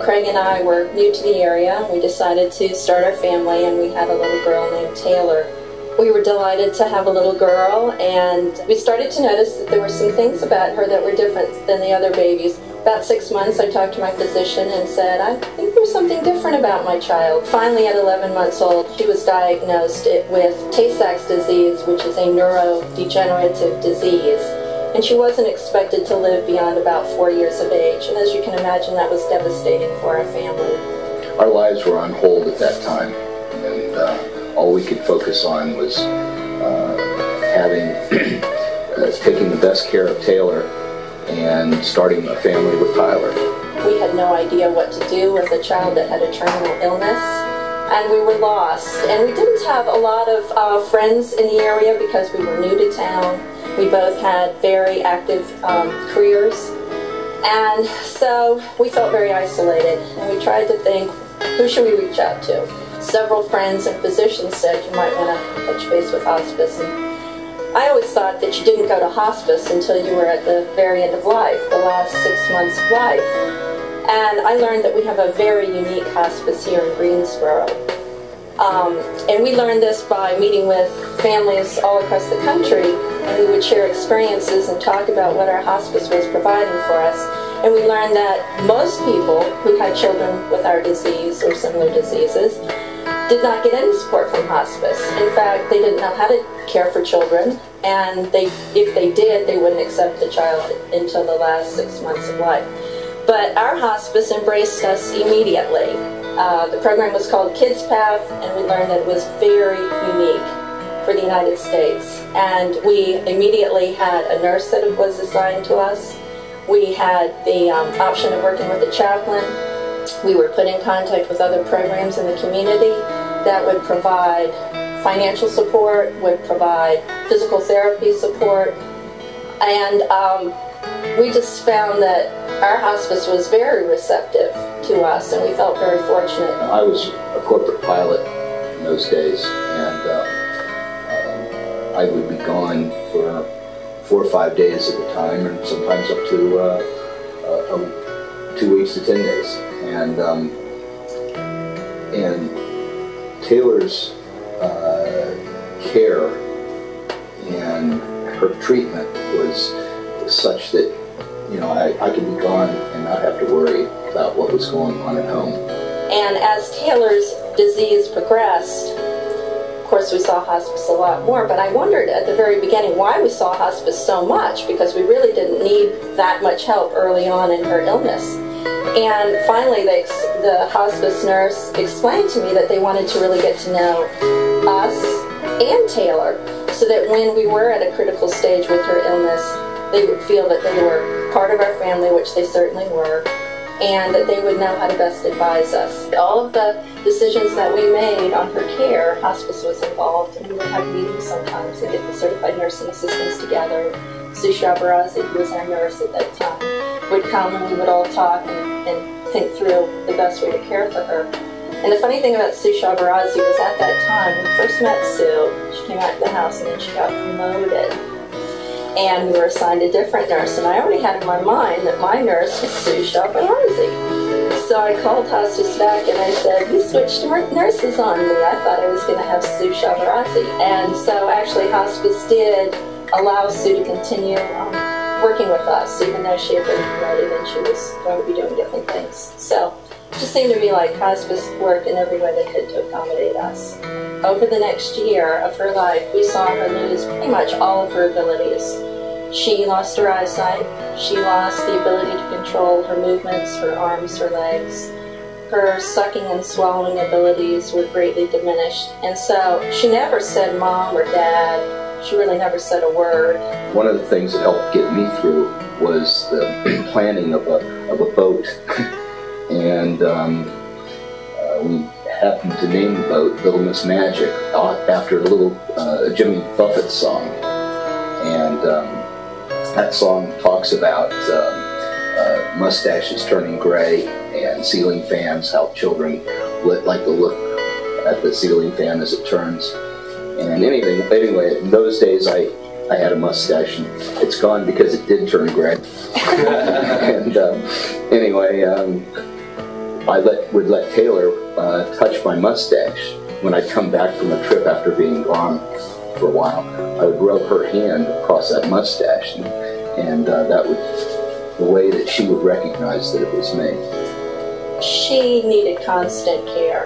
Craig and I were new to the area. We decided to start our family, and we had a little girl named Taylor. We were delighted to have a little girl, and we started to notice that there were some things about her that were different than the other babies. About 6 months, I talked to my physician and said, I think there's something different about my child. Finally, at 11 months old, she was diagnosed with Tay-Sachs disease, which is a neurodegenerative disease. And she wasn't expected to live beyond about 4 years of age. And as you can imagine, that was devastating for our family. Our lives were on hold at that time. And all we could focus on was taking the best care of Taylor and starting a family with Tyler. We had no idea what to do with a child that had a terminal illness, and we were lost. And we didn't have a lot of friends in the area because we were new to town. We both had very active careers, and so we felt very isolated, and we tried to think, who should we reach out to? Several friends and physicians said you might want to touch base with hospice. And I always thought that you didn't go to hospice until you were at the very end of life, the last 6 months of life. And I learned that we have a very unique hospice here in Greensboro. And we learned this by meeting with families all across the country, and we would share experiences and talk about what our hospice was providing for us. And we learned that most people who had children with our disease or similar diseases did not get any support from hospice. In fact, they didn't know how to care for children, and if they did, they wouldn't accept the child until the last 6 months of life. But our hospice embraced us immediately. The program was called Kids Path, and we learned that it was very unique for the United States. And we immediately had a nurse that was assigned to us. We had the option of working with a chaplain. We were put in contact with other programs in the community that would provide financial support, would provide physical therapy support, and we just found that our hospice was very receptive to us, and we felt very fortunate. I was a corporate pilot in those days, and I would be gone for 4 or 5 days at a time, and sometimes up to 2 weeks to 10 days. And Taylor's care and her treatment was such that, you know, I could be gone and not have to worry about what was going on at home. And as Taylor's disease progressed, of course we saw hospice a lot more, but I wondered at the very beginning why we saw hospice so much, because we really didn't need that much help early on in her illness. And finally the hospice nurse explained to me that they wanted to really get to know us and Taylor, so that when we were at a critical stage with her illness, they would feel that they were part of our family, which they certainly were, and that they would know how to best advise us. All of the decisions that we made on her care, hospice was involved, and we would have meetings sometimes and get the certified nursing assistants together. Sue Shabarazzi, who was our nurse at that time, would come, and we would all talk and think through the best way to care for her. And the funny thing about Sue Shabarazzi was at that time, when we first met Sue, she came out to the house and then she got promoted. And we were assigned a different nurse, and I already had in my mind that my nurse was Sue Shabarazzi. So I called hospice back and I said, you switched nurses on me. I thought I was going to have Sue Shabarazzi. And so actually hospice did allow Sue to continue working with us, even though she had been promoted and she was going to be doing different things. So it just seemed to me like hospice worked in every way they could to accommodate us. Over the next year of her life, we saw her lose pretty much all of her abilities. She lost her eyesight, she lost the ability to control her movements, her arms, her legs. Her sucking and swallowing abilities were greatly diminished, and so she never said mom or dad. She really never said a word. One of the things that helped get me through was the planning of a boat. And we happened to name the boat Little Miss Magic after a little Jimmy Buffett song. And that song talks about mustaches turning gray and ceiling fans, how children like to look at the ceiling fan as it turns. And anyway, in those days I had a mustache, and it's gone because it did turn gray. And anyway, I would let Taylor touch my mustache. When I'd come back from a trip after being gone for a while, I would rub her hand across that mustache, and that would the way that she would recognize that it was me. She needed constant care.